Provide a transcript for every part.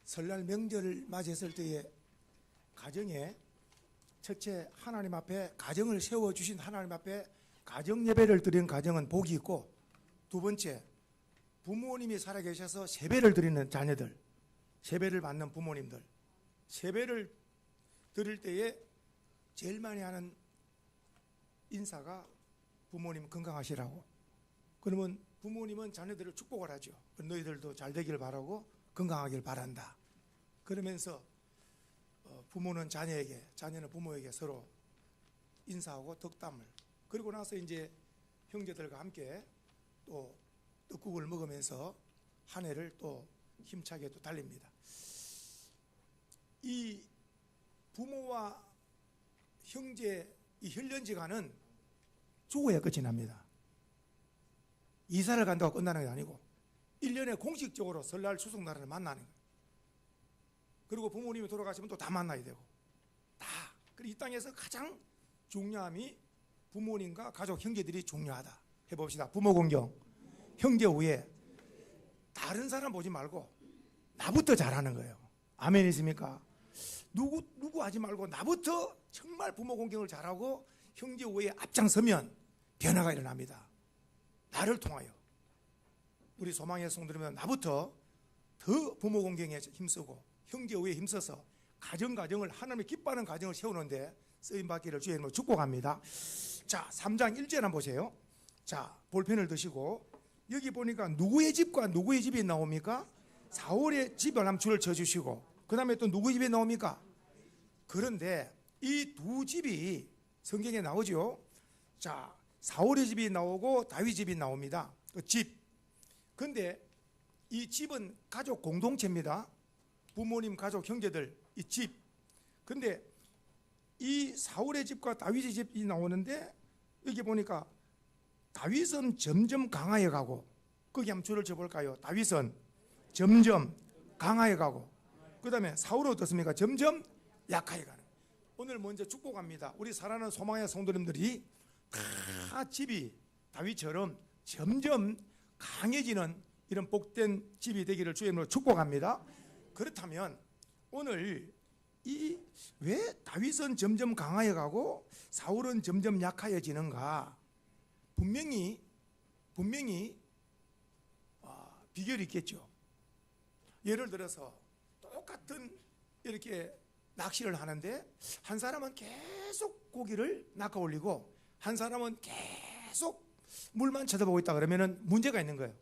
설날 명절을 맞이했을 때에 가정에 첫째 하나님 앞에 가정을 세워주신 하나님 앞에 가정 예배를 드리는 가정은 복이 있고, 두 번째 부모님이 살아계셔서 세배를 드리는 자녀들, 세배를 받는 부모님들, 세배를 드릴 때에 제일 많이 하는 인사가 부모님 건강하시라고. 그러면 부모님은 자녀들을 축복을 하죠. 너희들도 잘 되길 바라고 건강하길 바란다. 그러면서 부모는 자녀에게, 자녀는 부모에게 서로 인사하고 덕담을, 그리고 나서 이제 형제들과 함께 또 떡국을 먹으면서 한 해를 또 힘차게 또 달립니다. 이 부모와 형제 이 혈연지간은 죽어야 끝이 납니다. 이사를 간다고 끝나는 게 아니고 1년에 공식적으로 설날 추석날을 만나는 거예요. 그리고 부모님이 돌아가시면 또 다 만나야 되고, 다. 그리고 이 땅에서 가장 중요함이 부모님과 가족, 형제들이 중요하다. 해봅시다. 부모 공경, 형제 우애. 다른 사람 보지 말고 나부터 잘하는 거예요. 아멘 있습니까? 누구 하지 말고 나부터 정말 부모 공경을 잘하고 형제 우애에 앞장서면 변화가 일어납니다. 나를 통하여. 우리 소망의 성도들은 나부터 더 부모 공경에 힘쓰고 형제 우애에 힘써서 가정을 하나님의 기뻐하는 가정을 세우는데 쓰임받기를 주의 이름으로 축복합니다. 자, 3장 1절 한번 보세요. 자, 볼펜을 드시고, 여기 보니까 누구의 집과 누구의 집이 나옵니까? 사울의 집을 한번 줄을 쳐주시고, 그 다음에 또 누구의 집이 나옵니까? 그런데 이 두 집이 성경에 나오죠. 자, 사울의 집이 나오고 다윗 집이 나옵니다. 그 집. 근데 이 집은 가족 공동체입니다. 부모님, 가족, 형제들, 이 집. 근데 이 사울의 집과 다윗의 집이 나오는데, 여기 보니까 다윗은 점점 강하여 가고, 거기 한번 줄을 쳐볼까요? 다윗은 점점 강하여 가고, 그 다음에 사울은 어떻습니까? 점점 약하여 가는. 오늘 먼저 축복합니다. 우리 사랑하는 소망의 성도님들이 다 집이 다윗처럼 점점 강해지는 이런 복된 집이 되기를 주의 이름으로 축복합니다. 그렇다면 오늘 이 왜 다윗은 점점 강하여 가고 사울은 점점 약하여지는가? 분명히 비결이 있겠죠. 예를 들어서 똑같은 이렇게 낚시를 하는데 한 사람은 계속 고기를 낚아 올리고 한 사람은 계속 물만 쳐다보고 있다 그러면은 문제가 있는 거예요.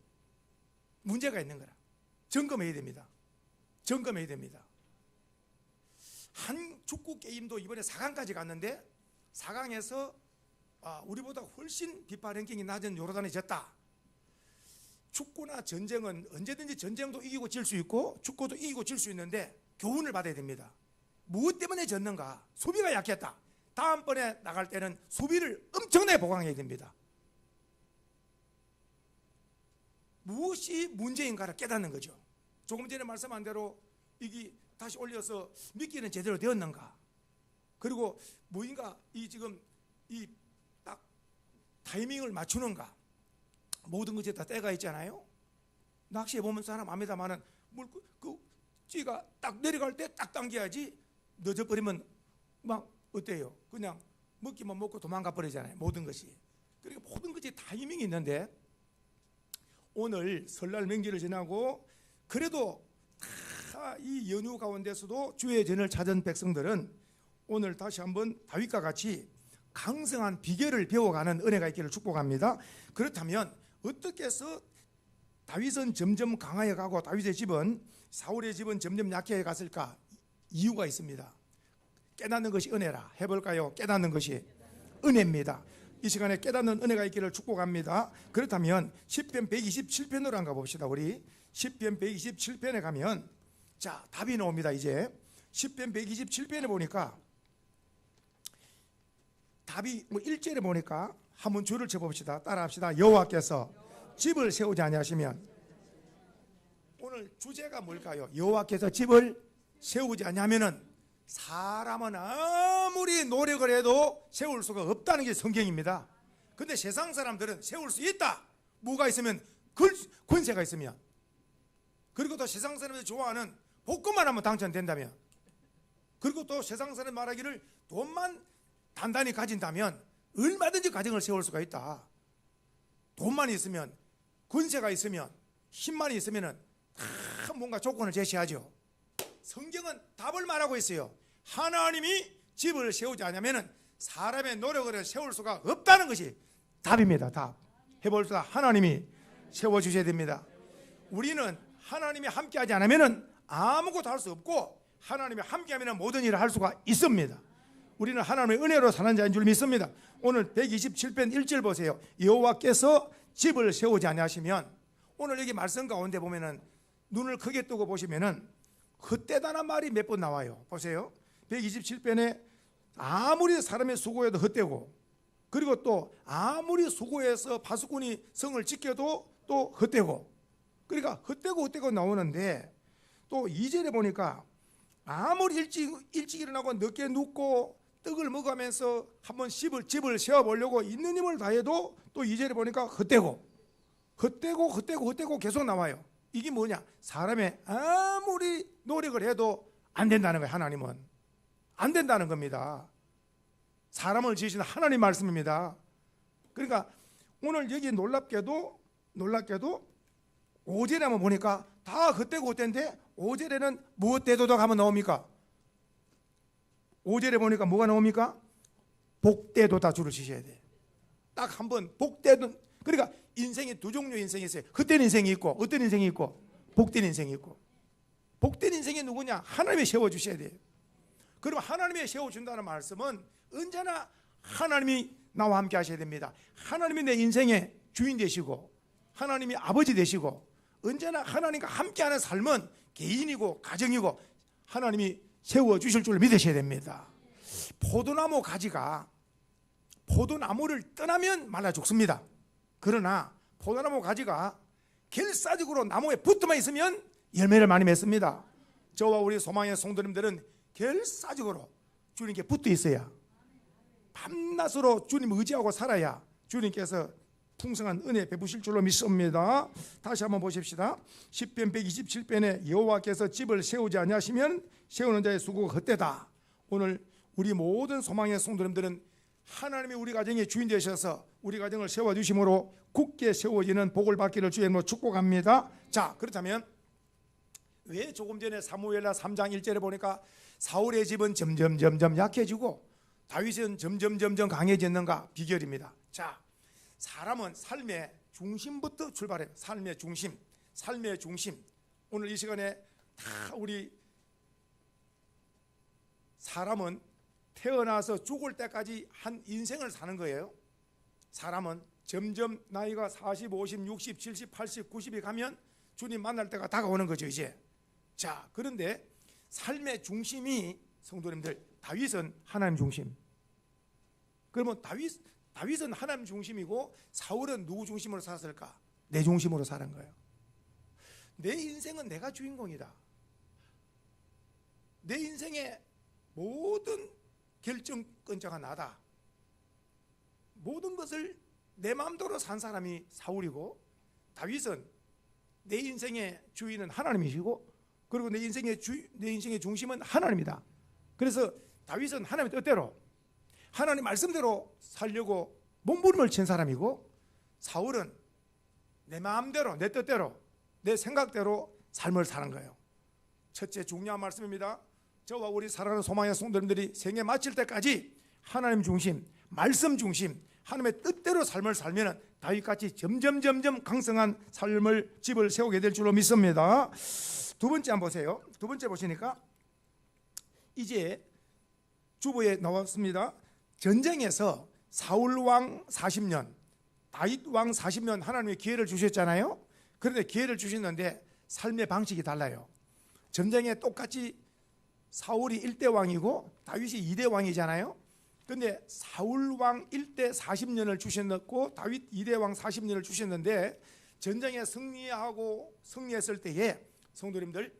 문제가 있는 거라. 점검해야 됩니다. 점검해야 됩니다. 한 축구 게임도 이번에 4강까지 갔는데 4강에서 우리보다 훨씬 비파 랭킹이 낮은 요르단이 졌다. 축구나 전쟁은 언제든지 전쟁도 이기고 질 수 있고 축구도 이기고 질 수 있는데 교훈을 받아야 됩니다. 무엇 때문에 졌는가? 수비가 약했다. 다음번에 나갈 때는 수비를 엄청나게 보강해야 됩니다. 무엇이 문제인가를 깨닫는 거죠. 조금 전에 말씀한 대로 이게 다시 올려서 믿기는 제대로 되었는가? 그리고 뭐인가 지금 딱 타이밍을 맞추는가? 모든 것에 다 때가 있잖아요. 낚시해 보면 사람 압니다만은 찌가 딱 내려갈 때 딱 당겨야지 늦어버리면 막 어때요? 그냥 먹기만 먹고 도망가 버리잖아요. 모든 것이. 그러니까 모든 것이 타이밍이 있는데 오늘 설날 명절을 지나고 그래도 다 이 연휴 가운데서도 주의 전을 찾은 백성들은 오늘 다시 한번 다윗과 같이 강성한 비결을 배워가는 은혜가 있기를 축복합니다. 그렇다면 어떻게 해서 다윗은 점점 강하여 가고 다윗의 집은 사울의 집은 점점 약해 갔을까? 이유가 있습니다. 깨닫는 것이 은혜라. 해볼까요? 깨닫는 것이 은혜입니다. 이 시간에 깨닫는 은혜가 있기를 축복합니다. 그렇다면 시편 127편으로 한번 가봅시다. 우리 시편 127편에 가면 자, 답이 나옵니다. 이제 시편 127편에 보니까 답이 1절에 보니까 한번 줄을 쳐봅시다. 따라합시다. 여호와께서 집을 세우지 아니하시면, 오늘 주제가 뭘까요? 여호와께서 집을 세우지 아니하면은 사람은 아무리 노력을 해도 세울 수가 없다는 게 성경입니다. 근데 세상 사람들은 세울 수 있다. 뭐가 있으면? 권세가 있으면. 그리고 또 세상 사람들이 좋아하는 복권만 하면 당첨된다면, 그리고 또 세상 사람 말하기를 돈만 단단히 가진다면 얼마든지 가정을 세울 수가 있다. 돈만 있으면, 권세가 있으면, 힘만 있으면 다 뭔가 조건을 제시하죠. 성경은 답을 말하고 있어요. 하나님이 집을 세우지 않으면 사람의 노력을 세울 수가 없다는 것이 답입니다. 답. 해볼수다. 하나님이 세워주셔야 됩니다. 우리는 하나님이 함께하지 않으면 아무것도 할 수 없고, 하나님이 함께하면 모든 일을 할 수가 있습니다. 우리는 하나님의 은혜로 사는 자인 줄 믿습니다. 오늘 127편 1절 보세요. 여호와께서 집을 세우지 아니하시면, 오늘 여기 말씀 가운데 보면은 눈을 크게 뜨고 보시면은 헛되다는 말이 몇 번 나와요. 보세요. 127편에 아무리 사람의 수고해도 헛되고, 그리고 또 아무리 수고해서 파수꾼이 성을 지켜도 또 헛되고, 그러니까 헛되고 나오는데, 또 2절에 보니까 아무리 일찍 일어나고 늦게 눕고 떡을 먹으면서 한번 집을 세워보려고 있는 힘을 다해도 또 2절에 보니까 헛되고 계속 나와요. 이게 뭐냐? 사람의 아무리 노력을 해도 안 된다는 거예요. 하나님은 안 된다는 겁니다. 사람을 지으신 하나님 말씀입니다. 그러니까 오늘 여기 놀랍게도 5절에 한번 보니까 다 헛되인데 5절에는 무엇되도록 하면 나옵니까? 5절에 보니까 뭐가 나옵니까? 복되도다 줄을 치셔야 돼. 딱 한 번 복되도. 그러니까 인생이 두 종류의 인생이 있어요. 헛된 인생이 있고, 어떤 인생이 있고, 복된 인생이 있고. 복된 인생이 누구냐? 하나님이 세워주셔야 돼요. 그럼 하나님이 세워준다는 말씀은 언제나 하나님이 나와 함께 하셔야 됩니다. 하나님이 내 인생의 주인 되시고, 하나님이 아버지 되시고, 언제나 하나님과 함께하는 삶은 개인이고 가정이고 하나님이 세워주실 줄 믿으셔야 됩니다. 포도나무 가지가 포도나무를 떠나면 말라 죽습니다. 그러나 포도나무 가지가 결사적으로 나무에 붙어만 있으면 열매를 많이 맺습니다. 저와 우리 소망의 성도님들은 결사적으로 주님께 붙어 있어야, 밤낮으로 주님 의지하고 살아야 주님께서 풍성한 은혜 베푸실 줄로 믿습니다. 다시 한번 보십시다. 시편 127편에 여호와께서 집을 세우지 아니하시면 세우는 자의 수고가 헛되다. 오늘 우리 모든 소망의 성도님들은 하나님이 우리 가정의 주인 되셔서 우리 가정을 세워주심으로 굳게 세워지는 복을 받기를 주의 이름으로 축복합니다. 자, 그렇다면 왜 조금 전에 사무엘하 3장 1절에 보니까 사울의 집은 점점 약해지고 다윗은 점점 강해졌는가? 비결입니다. 자, 사람은 삶의 중심부터 출발해요. 삶의 중심. 오늘 이 시간에 다 우리 사람은 태어나서 죽을 때까지 한 인생을 사는 거예요. 사람은 점점 나이가 40, 50, 60, 70, 80, 90이 가면 주님 만날 때가 다가오는 거죠, 이제. 자, 그런데 삶의 중심이, 성도님들, 다윗은 하나님 중심. 그러면 다윗은 하나님 중심이고 사울은 누구 중심으로 살았을까? 내 중심으로 사는 거예요. 내 인생은 내가 주인공이다. 내 인생의 모든 결정권자가 나다. 모든 것을 내 마음대로 산 사람이 사울이고, 다윗은 내 인생의 주인은 하나님이시고, 그리고 내 인생의 중심은 하나님이다. 그래서 다윗은 하나님의 뜻대로, 하나님 말씀대로 살려고 몸부림을 친 사람이고, 사울은 내 마음대로, 내 뜻대로, 내 생각대로 삶을 사는 거예요. 첫째 중요한 말씀입니다. 저와 우리 사랑하는 소망의 성도님들이 생애 마칠 때까지 하나님 중심, 말씀 중심, 하나님의 뜻대로 삶을 살면 다윗같이 점점 강성한 삶을, 집을 세우게 될 줄로 믿습니다. 두 번째 한번 보세요. 두 번째 보시니까 이제 주보에 나왔습니다. 전쟁에서 사울 왕 40년, 다윗 왕 40년 하나님이 기회를 주셨잖아요. 그런데 기회를 주셨는데 삶의 방식이 달라요. 전쟁에 똑같이 사울이 1대 왕이고 다윗이 2대 왕이잖아요. 그런데 사울 왕 1대 40년을 주셨고 다윗 2대 왕 40년을 주셨는데, 전쟁에 승리했을 때에 성도님들,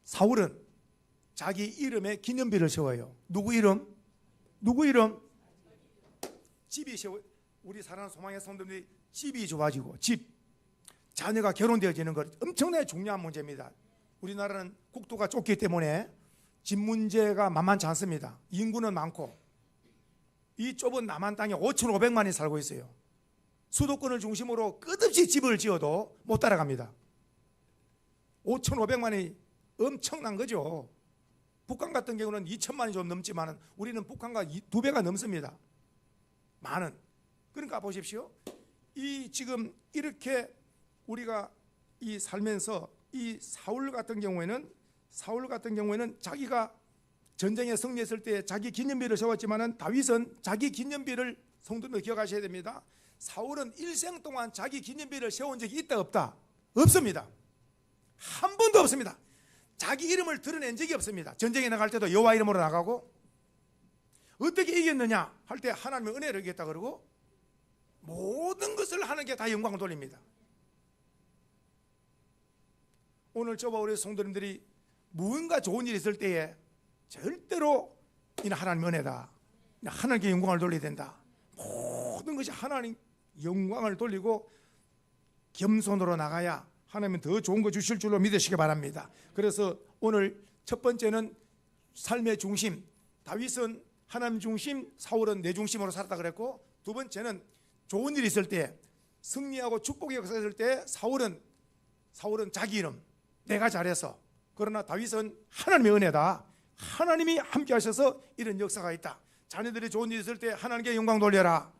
사울은 자기 이름에 기념비를 세워요. 누구 이름? 집이 세워. 우리 사랑하는 소망의 성도님들이 집이 좋아지고, 자녀가 결혼되어지는 것 엄청나게 중요한 문제입니다. 우리나라는 국토가 좁기 때문에 집 문제가 만만치 않습니다. 인구는 많고 이 좁은 남한 땅에 5,500만이 살고 있어요. 수도권을 중심으로 끝없이 집을 지어도 못 따라갑니다. 5,500만이 엄청난 거죠. 북한 같은 경우는 2천만이 좀 넘지만 우리는 북한과 2배가 넘습니다. 많은. 그러니까 보십시오. 이 지금 이렇게 우리가 이 살면서 이 사울 같은 경우에는 자기가 전쟁에 승리했을 때 자기 기념비를 세웠지만은 다윗은 자기 기념비를 성도님들 기억하셔야 됩니다. 사울은 일생 동안 자기 기념비를 세운 적이 있다 없다? 없습니다. 한 번도 없습니다. 자기 이름을 드러낸 적이 없습니다. 전쟁에 나갈 때도 여호와 이름으로 나가고 어떻게 이겼느냐 할 때 하나님의 은혜를 이겼다 그러고 모든 것을 하는 게 다 영광을 돌립니다. 오늘 저와 우리 성도님들이 무언가 좋은 일이 있을 때에 절대로 이는 하나님의 은혜다. 하나님께 영광을 돌려야 된다. 모든 것이 하나님 영광을 돌리고 겸손으로 나가야 하나님은 더 좋은 거 주실 줄로 믿으시기 바랍니다. 그래서 오늘 첫 번째는 삶의 중심, 다윗은 하나님 중심, 사울은 내 중심으로 살았다 그랬고, 두 번째는 좋은 일이 있을 때, 승리하고 축복이 있을 때 사울은 자기 이름, 내가 잘해서. 그러나 다윗은 하나님의 은혜다. 하나님이 함께 하셔서 이런 역사가 있다. 자녀들이 좋은 일이 있을 때 하나님께 영광 돌려라.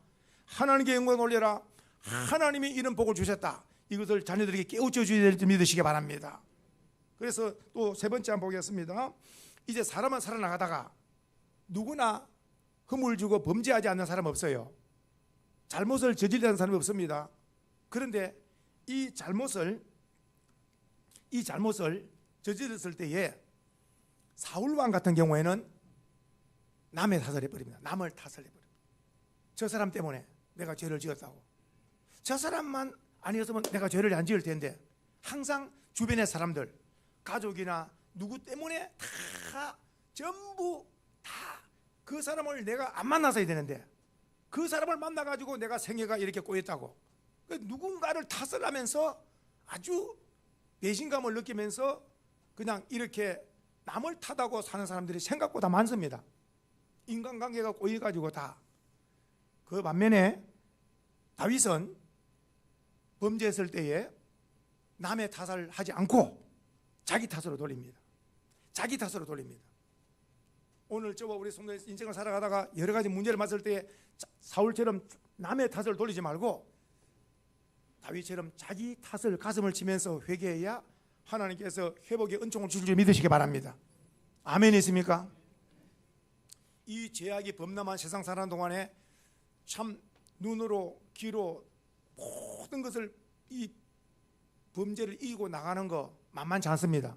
하나님께 영광 돌려라. 하나님이 이런 복을 주셨다. 이것을 자녀들에게 깨우쳐 주셔야 될 줄 믿으시기 바랍니다. 그래서 또 세 번째 한번 보겠습니다. 이제 사람은 살아나가다가 누구나 흠을 주고 범죄하지 않는 사람 없어요. 잘못을 저지르는 사람이 없습니다. 그런데 이 잘못을 저질렀을 때에 사울왕 같은 경우에는 남의 탓을 해버립니다. 남을 탓을 해버립니다. 저 사람 때문에 내가 죄를 지었다고. 저 사람만 아니었으면 내가 죄를 안 지을 텐데, 항상 주변의 사람들, 가족이나 누구 때문에 다 전부 다 그 사람을 내가 안 만나서야 되는데 그 사람을 만나가지고 내가 생애가 이렇게 꼬였다고. 누군가를 탓을 하면서 아주 배신감을 느끼면서 그냥 이렇게 남을 탓하고 사는 사람들이 생각보다 많습니다. 인간관계가 꼬여가지고 다. 그 반면에 다윗은 범죄했을 때에 남의 탓을 하지 않고 자기 탓으로 돌립니다. 자기 탓으로 돌립니다. 오늘 저와 우리 성도의 인생을 살아가다가 여러 가지 문제를 맞을 때에 사울처럼 남의 탓을 돌리지 말고 다윗처럼 자기 탓을 가슴을 치면서 회개해야 하나님께서 회복의 은총을 주실 줄 믿으시기 바랍니다. 아멘 있습니까? 이 죄악이 범람한 세상 사는 동안에 참 눈으로 귀로 모든 것을 이 범죄를 이기고 나가는 거 만만치 않습니다.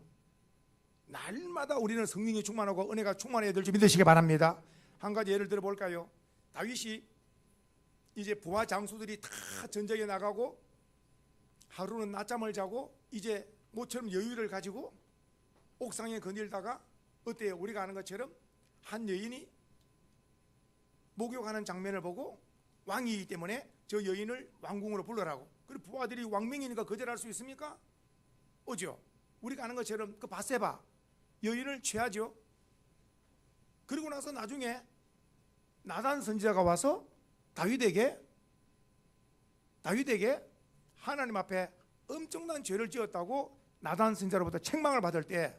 날마다 우리는 성령이 충만하고 은혜가 충만해야 될 줄 믿으시기 바랍니다. 한 가지 예를 들어 볼까요? 다윗이 이제 부하 장수들이 다 전쟁에 나가고 하루는 낮잠을 자고 이제 모처럼 여유를 가지고 옥상에 거닐다가 어때요? 우리가 아는 것처럼 한 여인이 목욕하는 장면을 보고 왕이기 때문에 저 여인을 왕궁으로 불러라고. 그리고 부하들이 왕명이니까 거절할 수 있습니까? 오죠. 우리가 아는 것처럼 그 바세바 여인을 취하죠. 그리고 나서 나중에 나단 선지자가 와서 다윗에게 하나님 앞에 엄청난 죄를 지었다고 나단 선지자로부터 책망을 받을 때,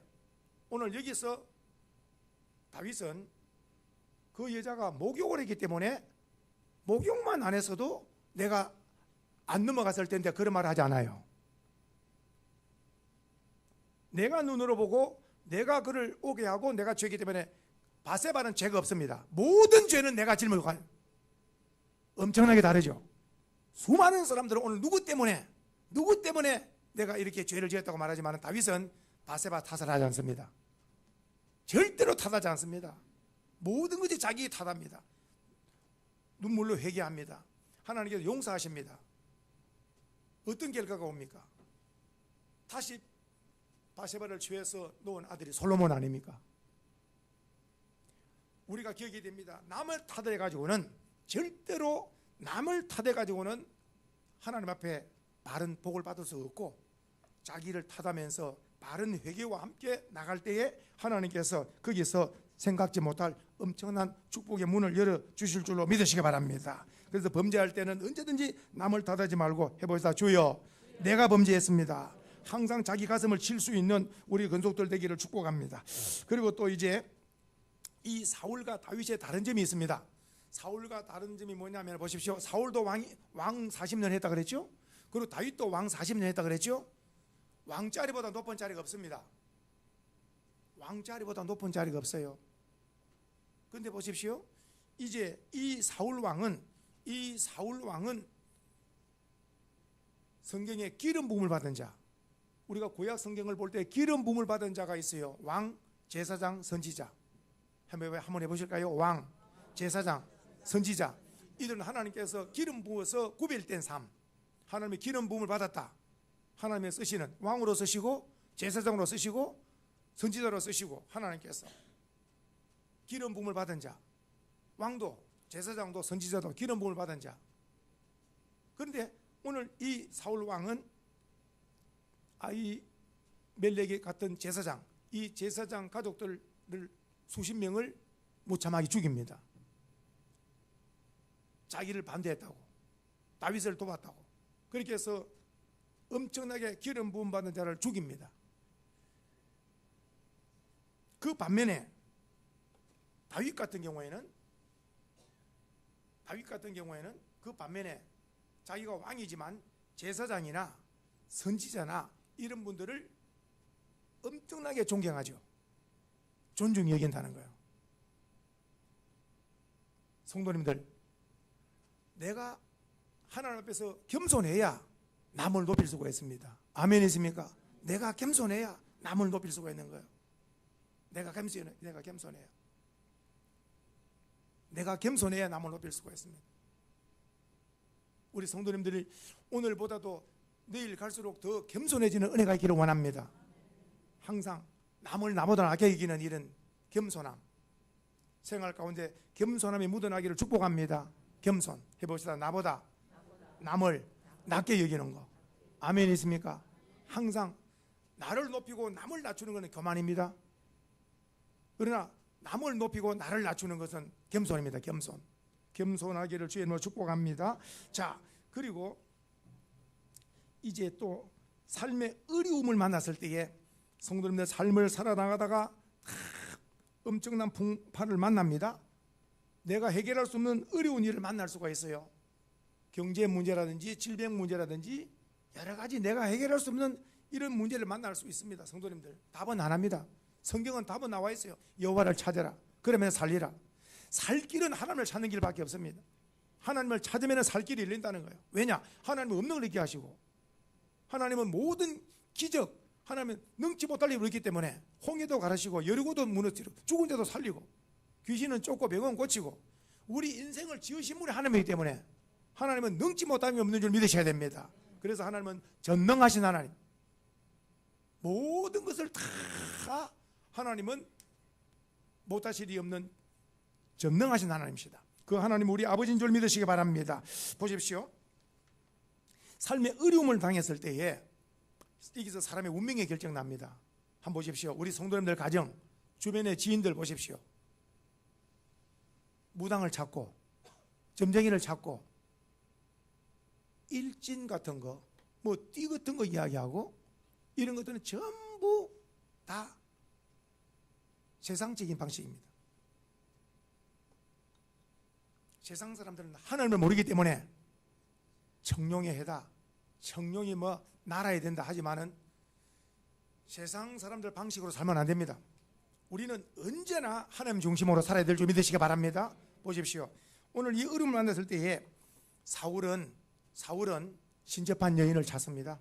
오늘 여기서 다윗은 그 여자가 목욕을 했기 때문에 목욕만 안 했어도 내가 안 넘어갔을 텐데 그런 말을 하지 않아요. 내가 눈으로 보고 내가 그를 오게 하고 내가 죄이기 때문에 바세바는 죄가 없습니다. 모든 죄는 내가 짊어지고 가요. 엄청나게 다르죠. 수많은 사람들은 오늘 누구 때문에 내가 이렇게 죄를 지었다고 말하지만 다윗은 바세바 탓을 하지 않습니다. 절대로 탓하지 않습니다. 모든 것이 자기 탓합니다. 눈물로 회개합니다. 하나님께서 용서하십니다. 어떤 결과가 옵니까? 다시 바세바를 취해서 놓은 아들이 솔로몬 아닙니까? 우리가 기억이 됩니다. 남을 탓해가지고는 절대로 남을 탓해가지고는 하나님 앞에 바른 복을 받을 수 없고, 자기를 탓하면서 바른 회개와 함께 나갈 때에 하나님께서 거기서 생각지 못할 엄청난 축복의 문을 열어주실 줄로 믿으시기 바랍니다. 그래서 범죄할 때는 언제든지 남을 탓하지 말고 해보시다. 주여, 내가 범죄했습니다. 항상 자기 가슴을 칠 수 있는 우리 건속들 되기를 축복합니다. 그리고 또 이제 이 사울과 다윗의 다른 점이 있습니다. 사울과 다른 점이 뭐냐면 보십시오. 사울도 왕 40년 했다 그랬죠. 그리고 다윗도 왕 40년 했다 그랬죠. 왕자리보다 높은 자리가 없습니다. 왕자리보다 높은 자리가 없어요. 근데 보십시오. 이제 이 사울 왕은 성경에 기름 부음을 받은 자, 우리가 구약 성경을 볼 때 기름 부음을 받은 자가 있어요. 왕, 제사장, 선지자. 한번 해보실까요? 왕, 제사장, 선지자. 이들은 하나님께서 기름 부어서 구별된 삶, 하나님의 기름 부음을 받았다. 하나님의 쓰시는 왕으로 쓰시고 제사장으로 쓰시고 선지자로 쓰시고 하나님께서 기름 부음을 받은 자, 왕도 제사장도 선지자도 기름 부음을 받은 자. 그런데 오늘 이 사울 왕은 아히멜렉에 갔던 제사장, 이 제사장 가족들을 수십 명을 무참하게 죽입니다. 자기를 반대했다고, 다윗을 도왔다고. 그렇게 해서 엄청나게 기름 부음 받은 자를 죽입니다. 그 반면에 다윗 같은 경우에는 그 반면에 자기가 왕이지만 제사장이나 선지자나 이런 분들을 엄청나게 존경하죠. 존중히 여긴다는 거예요. 성도님들, 내가 하나님 앞에서 겸손해야 남을 높일 수가 있습니다. 아멘이십니까? 내가 겸손해야 남을 높일 수가 있는 거예요. 내가 겸손해야 남을 높일 수가 있습니다. 우리 성도님들이 오늘보다도 내일 갈수록 더 겸손해지는 은혜가 있기를 원합니다. 항상 남을 나보다 낮게 여기는 이런 겸손함, 생활 가운데 겸손함이 묻어나기를 축복합니다. 겸손 해봅시다. 나보다 남을 낮게 여기는 거. 아멘 있습니까? 항상 나를 높이고 남을 낮추는 것은 교만입니다. 그러나 남을 높이고 나를 낮추는 것은 겸손입니다. 겸손하기를 주의 이름으로 축복합니다. 자, 그리고 이제 또 삶의 어려움을 만났을 때에 성도님들 삶을 살아나가다가 엄청난 풍파를 만납니다. 내가 해결할 수 없는 어려운 일을 만날 수가 있어요. 경제 문제라든지 질병 문제라든지 여러 가지 내가 해결할 수 없는 이런 문제를 만날 수 있습니다. 성도님들, 답은 하나입니다. 성경은 답은 나와 있어요. 여호와를 찾아라, 그러면 살리라. 살 길은 하나님을 찾는 길밖에 없습니다. 하나님을 찾으면 살 길이 열린다는 거예요. 왜냐? 하나님은 없는 걸 있게 하시고, 하나님은 모든 기적, 하나님은 능치 못할 일을 있기 때문에 홍해도 가르시고 여리고도 무너뜨리고 죽은 자도 살리고 귀신은 쫓고 병은 고치고 우리 인생을 지으신 분이 하나님이기 때문에 하나님은 능치 못함이 없는 줄 믿으셔야 됩니다. 그래서 하나님은 전능하신 하나님, 모든 것을 다 하나님은 못하실 리 없는 전능하신 하나님이시다. 그 하나님 우리 아버지인 줄 믿으시기 바랍니다. 보십시오. 삶의 어려움을 당했을 때에 여기서 사람의 운명이 결정납니다. 한번 보십시오. 우리 성도님들 가정, 주변의 지인들 보십시오. 무당을 찾고 점쟁이를 찾고 일진 같은 거, 뭐 띠 같은 거 이야기하고 이런 것들은 전부 다 세상적인 방식입니다. 세상 사람들은 하나님을 모르기 때문에 청룡의 해다, 청룡이 뭐 날아야 된다 하지만은 세상 사람들 방식으로 살면 안 됩니다. 우리는 언제나 하나님 중심으로 살아야 될 줄 믿으시기 바랍니다. 보십시오. 오늘 이 어려움을 만났을 때에 사울은 신접한 여인을 찾습니다.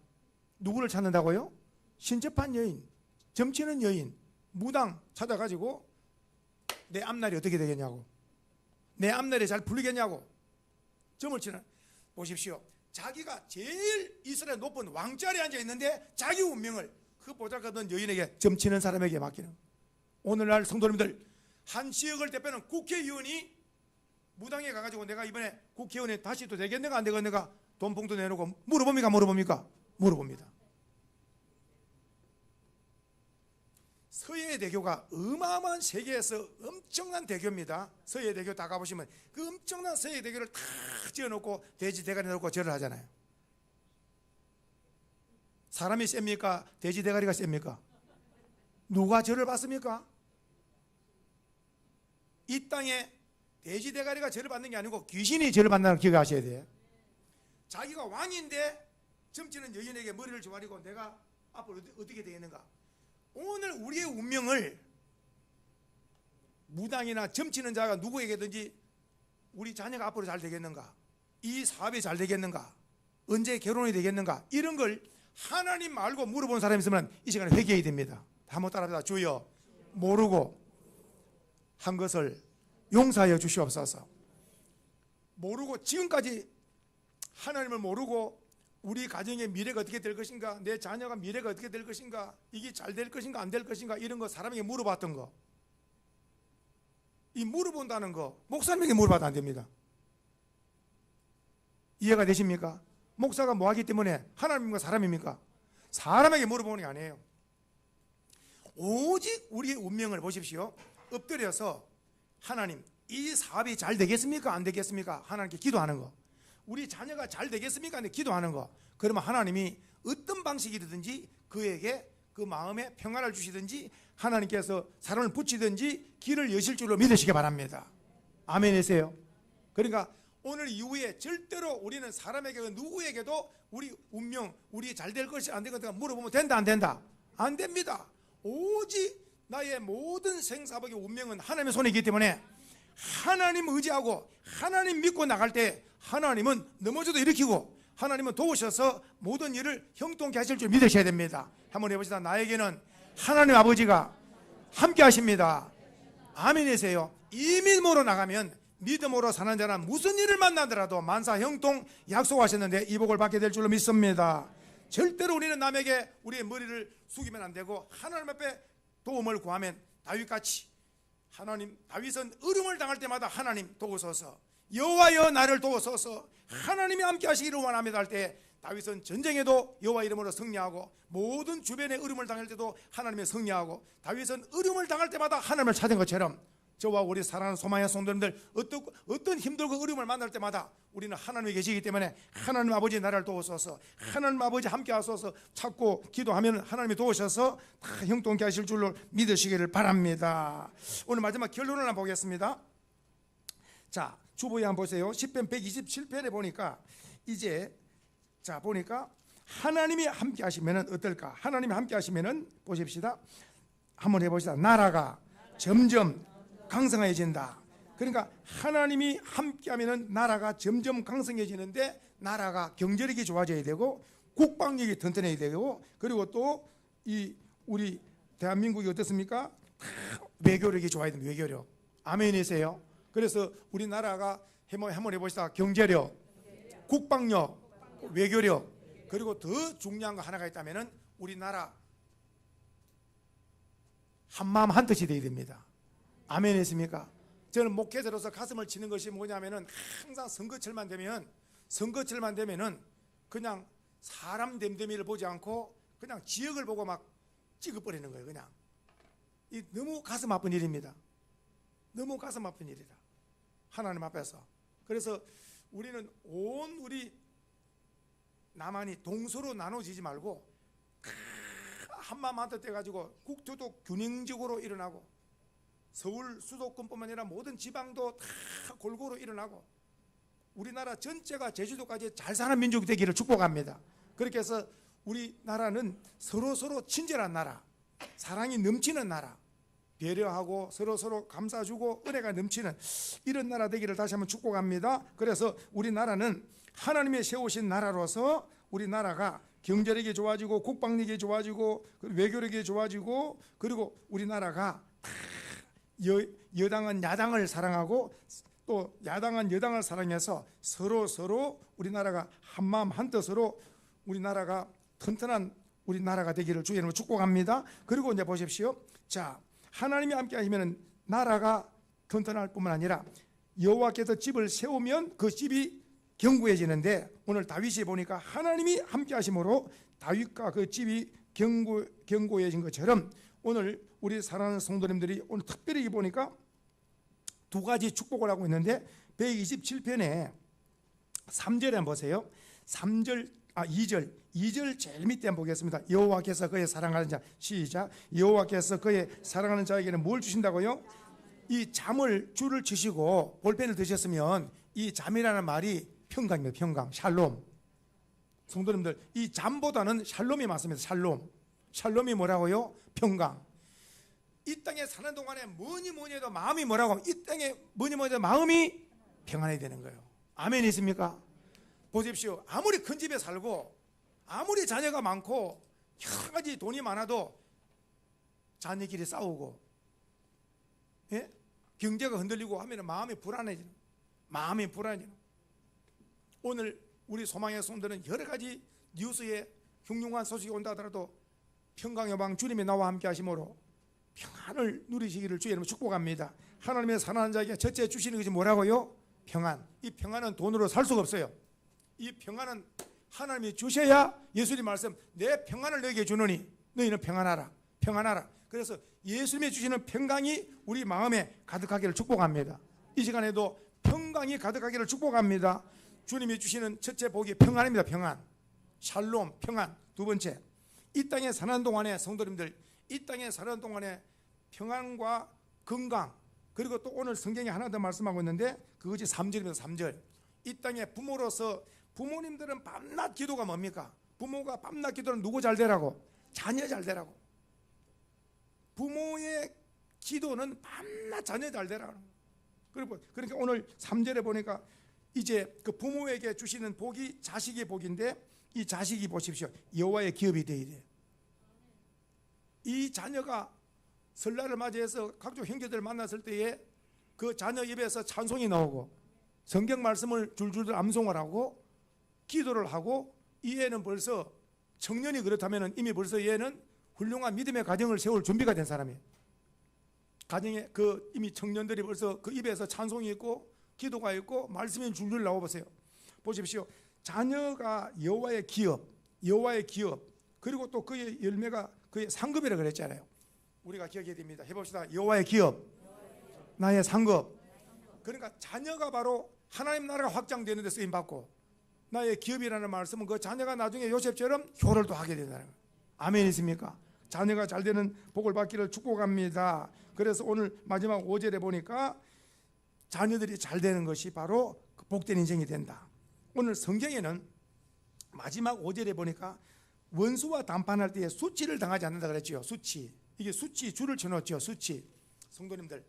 누구를 찾는다고요? 신접한 여인, 점치는 여인, 무당 찾아가지고 내 앞날이 어떻게 되겠냐고, 내 앞날에 잘 풀리겠냐고 점을 치는. 보십시오. 자기가 제일 이스라엘 높은 왕자리에 앉아 있는데 자기 운명을 그 보잘것없는 여인에게, 점치는 사람에게 맡기는. 오늘날 성도님들, 한 지역을 대표하는 국회의원이 무당에 가가지고 내가 이번에 국회의원에 다시 또 되겠는가 안 되겠는가 돈봉도 내놓고 물어봅니까? 물어봅니다. 서해대교가 어마어마한 세계에서 엄청난 대교입니다. 서해대교 다 가보시면 그 엄청난 서해대교를 탁 지어놓고 돼지 대가리 놓고 절을 하잖아요. 사람이 셉니까? 돼지 대가리가 셉니까? 누가 절을 받습니까? 이 땅에 돼지 대가리가 절을 받는 게 아니고 귀신이 절을 받는다는 걸 기억하셔야 돼요. 자기가 왕인데 점치는 여인에게 머리를 조아리고 내가 앞으로 어떻게 되겠는가? 오늘 우리의 운명을 무당이나 점치는 자가 누구에게든지 우리 자녀가 앞으로 잘 되겠는가? 이 사업이 잘 되겠는가? 언제 결혼이 되겠는가? 이런 걸 하나님 말고 물어본 사람이 있으면 이 시간에 회개해야 됩니다. 한번 따라합니다. 주여, 모르고 한 것을 용서하여 주시옵소서. 모르고 지금까지 하나님을 모르고 우리 가정의 미래가 어떻게 될 것인가, 내 자녀가 미래가 어떻게 될 것인가, 이게 잘 될 것인가 안 될 것인가, 이런 거 사람에게 물어봤던 거, 이 물어본다는 거 목사님에게 물어봐도 안 됩니다. 이해가 되십니까? 목사가 뭐 하기 때문에 하나님입니까 사람입니까? 사람에게 물어보는 게 아니에요. 오직 우리의 운명을 보십시오. 엎드려서 하나님, 이 사업이 잘 되겠습니까 안 되겠습니까? 하나님께 기도하는 거. 우리 자녀가 잘 되겠습니까? 기도하는 거. 그러면 하나님이 어떤 방식이든지 그에게 그 마음에 평안을 주시든지 하나님께서 사람을 붙이든지 길을 여실 줄로 믿으시기 바랍니다. 아멘이세요? 그러니까 오늘 이후에 절대로 우리는 사람에게 누구에게도 우리 운명, 우리 잘 될 것이 안 될 것인가 물어보면 된다 안 된다? 안 됩니다. 오직 나의 모든 생사복의 운명은 하나님의 손에 있기 때문에 하나님 의지하고 하나님 믿고 나갈 때 하나님은 넘어져도 일으키고 하나님은 도우셔서 모든 일을 형통케 하실 줄 믿으셔야 됩니다. 한번 해보시다. 나에게는 하나님 아버지가 함께 하십니다. 아멘이세요? 이 믿음으로 나가면 믿음으로 사는 자는 무슨 일을 만나더라도 만사 형통 약속하셨는데 이 복을 받게 될 줄로 믿습니다. 절대로 우리는 남에게 우리의 머리를 숙이면 안 되고 하나님 앞에 도움을 구하면 다윗같이 하나님, 다윗은 어려움을 당할 때마다 하나님 도우소서, 여호와여 나를 도우소서, 하나님이 함께 하시기를 원합니다 할 때 다윗은 전쟁에도 여호와 이름으로 승리하고 모든 주변의 어려움을 당할 때도 하나님의 승리하고 다윗은 어려움을 당할 때마다 하나님을 찾은 것처럼 저와 우리 사랑하는 소망의 성도님들 어떤 힘들고 어려움을 만날 때마다 우리는 하나님이 계시기 때문에 하나님 아버지 나를 도우소서, 하나님 아버지 함께 하소서 찾고 기도하면 하나님이 도우셔서 다 형통케 하실 줄로 믿으시기를 바랍니다. 오늘 마지막 결론을 한번 보겠습니다. 자, 주보에 한번 보세요. 10편 127편에 보니까 이제 자 보니까 하나님이 함께 하시면 어떨까? 하나님이 함께 하시면 보십시다. 한번 해봅시다. 나라가 점점 강성해진다. 그러니까 하나님이 함께하면 나라가 점점 강성해지는데 나라가 경제력이 좋아져야 되고 국방력이 튼튼해야 되고 그리고 또 이 우리 대한민국이 어떻습니까? 외교력이 좋아야 됩니다. 외교력. 아멘이세요? 그래서 우리나라가 한번 해봅시다. 경제력, 국방력, 외교력, 그리고 더 중요한 거 하나가 있다면 우리나라 한마음 한뜻이 되어야 됩니다. 아멘 했습니까? 저는 목회자로서 가슴을 치는 것이 뭐냐면은 항상 선거철만 되면은 그냥 사람 됨됨이를 보지 않고 그냥 지역을 보고 막 찍어버리는 거예요. 그냥 이 너무 가슴 아픈 일입니다. 너무 가슴 아픈 일이다. 하나님 앞에서. 그래서 우리는 온 우리 남한이 동서로 나눠지지 말고 한마음 한뜻 돼가지고 국토도 균형적으로 일어나고 서울 수도권뿐만 아니라 모든 지방도 다 골고루 일어나고 우리나라 전체가 제주도까지 잘 사는 민족이 되기를 축복합니다. 그렇게 해서 우리나라는 서로 친절한 나라, 사랑이 넘치는 나라, 배려하고 서로 감싸주고 은혜가 넘치는 이런 나라 되기를 다시 한번 축복합니다. 그래서 우리나라는 하나님이 세우신 나라로서 우리나라가 경제력이 좋아지고 국방력이 좋아지고 외교력이 좋아지고 그리고 우리나라가 여당은 야당을 사랑하고 또 야당은 여당을 사랑해서 서로 우리나라가 한마음 한뜻으로 우리나라가 튼튼한 우리나라가 되기를 주의 이름으로 축복합니다. 그리고 이제 보십시오. 자, 하나님이 함께 하시면 나라가 튼튼할 뿐만 아니라 여호와께서 집을 세우면 그 집이 견고해지는데 오늘 다윗이 보니까 하나님이 함께 하심으로 다윗과 그 집이 견고해진 것처럼 오늘 우리 사랑하는 성도님들이 오늘 특별히 보니까 두 가지 축복을 하고 있는데 127편에 3절에 한번 보세요. 2절 제일 밑에 한번 보겠습니다. 여호와께서 그의 사랑하는 자, 시작. 여호와께서 그의 사랑하는 자에게는 뭘 주신다고요? 이 잠을 줄을 치시고 볼펜을 드셨으면 이 잠이라는 말이 평강입니다. 평강, 샬롬. 성도님들, 이 잠보다는 샬롬이 맞습니다. 샬롬이 뭐라고요? 평강. 이 땅에 사는 동안에 뭐니 해도 마음이 뭐라고? 이 땅에 뭐니 해도 마음이 평안해야 되는 거예요. 아멘 있습니까? 보십시오. 아무리 큰 집에 살고 아무리 자녀가 많고 여러 가지 돈이 많아도 자녀끼리 싸우고, 예? 경제가 흔들리고 하면 마음이 불안해지는. 오늘 우리 소망의 성도는 여러 가지 뉴스에 흉흉한 소식이 온다 하더라도 평강의 왕 주님이 나와 함께 하심으로 평안을 누리시기를 주의 이름으로 축복합니다. 하나님의 사랑하는 자에게 첫째 주시는 것이 뭐라고요? 평안. 이 평안은 돈으로 살 수가 없어요. 이 평안은 하나님이 주셔야, 예수님 말씀, 내 평안을 너에게 주노니 너희는 평안하라. 그래서 예수님이 주시는 평강이 우리 마음에 가득하기를 축복합니다. 이 시간에도 평강이 가득하기를 축복합니다. 주님이 주시는 첫째 복이 평안입니다. 평안, 샬롬, 평안. 두 번째, 이 땅에 사는 동안에 성도님들, 이 땅에 사는 동안에 평안과 건강, 그리고 또 오늘 성경에 하나 더 말씀하고 있는데 그것이 3절입니다. 3절. 이 땅에 부모로서 부모님들은 밤낮 기도가 뭡니까? 부모가 밤낮 기도는 누구 잘 되라고? 자녀 잘 되라고. 부모의 기도는 밤낮 자녀 잘 되라고. 그러니까 오늘 3절에 보니까 이제 그 부모에게 주시는 복이 자식의 복인데, 이 자식이 보십시오. 여호와의 기업이 되어야 돼요. 이 자녀가 설날을 맞이해서 각종 형제들을 만났을 때에 그 자녀 입에서 찬송이 나오고 성경 말씀을 줄줄 암송을 하고 기도를 하고, 이 애는 벌써 청년이 그렇다면 이미 벌써 얘는 훌륭한 믿음의 가정을 세울 준비가 된 사람이에요. 가정에 그 이미 청년들이 벌써 그 입에서 찬송이 있고 기도가 있고 말씀이 줄줄 나와 보세요. 보십시오. 자녀가 여호와의 기업, 그리고 또 그의 열매가 그의 상급이라고 그랬잖아요. 우리가 기억해야 됩니다. 해봅시다. 여호와의 기업, 나의 상급. 그러니까 자녀가 바로 하나님 나라가 확장되는 데 쓰임받고, 나의 기업이라는 말씀은 그 자녀가 나중에 요셉처럼 효를 또 하게 된다는 거예요. 아멘 있습니까? 자녀가 잘 되는 복을 받기를 축복합니다. 그래서 오늘 마지막 5절에 보니까 자녀들이 잘 되는 것이 바로 복된 인생이 된다. 오늘 성경에는 마지막 5절에 보니까 원수와 담판할 때에 수치를 당하지 않는다 그랬죠. 수치. 이게 수치, 줄을 쳐놓죠. 수치. 성도님들,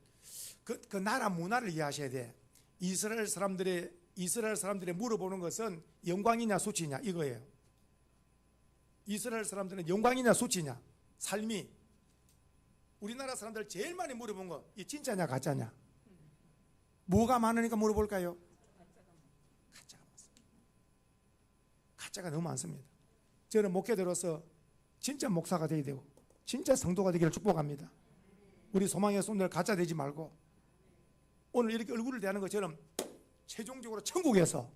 그 나라 문화를 이해하셔야 돼. 이스라엘 사람들의 물어보는 것은 영광이냐 수치냐 이거예요. 이스라엘 사람들은 영광이냐 수치냐, 삶이. 우리나라 사람들 제일 많이 물어본 거, 이 진짜냐 가짜냐. 뭐가 많으니까 물어볼까요? 가짜가 많습니다. 가짜가 너무 많습니다. 저는 목회자로서 진짜 목사가 되어야 되고 진짜 성도가 되기를 축복합니다. 우리 소망의 손들 가짜 되지 말고, 오늘 이렇게 얼굴을 대하는 것처럼 최종적으로 천국에서,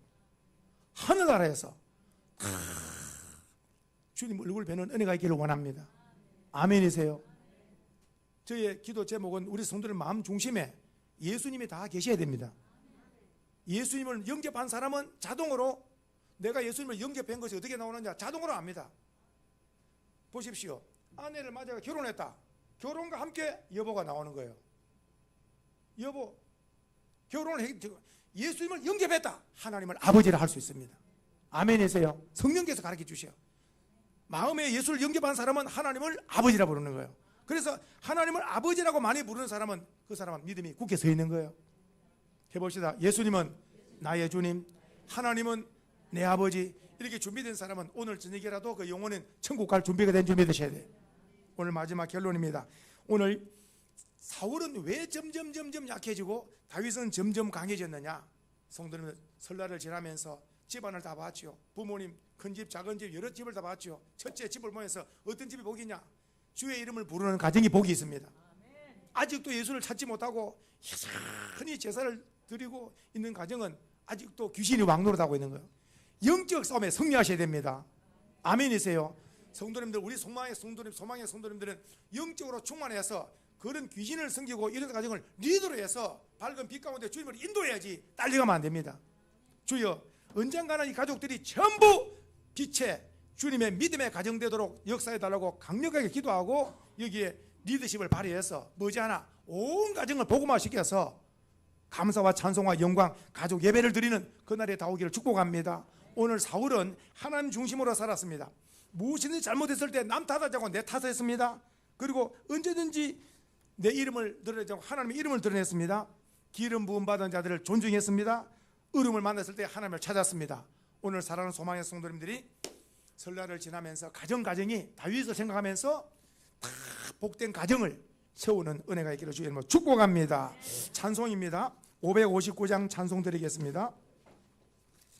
하늘나라에서 주님 얼굴 뵈는 은혜가 있기를 원합니다. 아멘이세요? 저의 기도 제목은 우리 성도들 마음 중심에 예수님이 다 계셔야 됩니다. 예수님을 영접한 사람은 자동으로, 내가 예수님을 영접한 것이 어떻게 나오느냐 자동으로 압니다. 보십시오. 아내를 맞아가 결혼했다. 결혼과 함께 여보가 나오는 거예요. 여보, 결혼을 예수님을 영접했다. 하나님을 아버지라 할 수 있습니다. 아멘이세요? 성령께서 가르쳐 주셔요. 마음에 예수를 영접한 사람은 하나님을 아버지라 부르는 거예요. 그래서 하나님을 아버지라고 많이 부르는 사람은 그 사람은 믿음이 굳게 서 있는 거예요. 해봅시다. 예수님은 나의 주님, 하나님은 내 아버지. 이렇게 준비된 사람은 오늘 저녁이라도 그 영혼은 천국 갈 준비가 된 준비 되셔야 돼요. 오늘 마지막 결론입니다. 오늘 사울은 왜 점점 약해지고 다윗은 점점 강해졌느냐? 성도는 설날을 지나면서 집안을 다 봤죠. 부모님 큰 집 작은 집 여러 집을 다 봤죠. 첫째 집을 보면서 어떤 집이 복이냐? 주의 이름을 부르는 가정이 복이 있습니다. 아직도 예수를 찾지 못하고 흔히 제사를 드리고 있는 가정은 아직도 귀신이 왕노릇하고 있는 거예요. 영적 싸움에 승리하셔야 됩니다. 아멘이세요? 성도님들, 우리 소망의 성도님들은 영적으로 충만해서 그런 귀신을 섬기고 이런 가정을 리더로 해서 밝은 빛 가운데 주님을 인도해야지 딸려가면 안 됩니다. 주여, 언젠가는 이 가족들이 전부 빛의 주님의 믿음의 가정 되도록 역사해 달라고 강력하게 기도하고 여기에 리더십을 발휘해서 머지않아 온 가정을 복음화시켜서 감사와 찬송과 영광, 가족 예배를 드리는 그날에 다 오기를 축복합니다. 오늘 사울은 하나님 중심으로 살았습니다. 무엇이든지 잘못했을 때 남 탓하지 않고 내 탓했습니다. 그리고 언제든지 내 이름을 드러내지 않고 하나님의 이름을 드러냈습니다. 기름 부음 받은 자들을 존중했습니다. 어려움을 만났을 때 하나님을 찾았습니다. 오늘 사랑하는 소망의 성도님들이 설날을 지나면서 가정이 다윗을 생각하면서 다 복된 가정을 세우는 은혜가 있기를 주의 이름으로 축복합니다. 찬송입니다. 559장 찬송 드리겠습니다.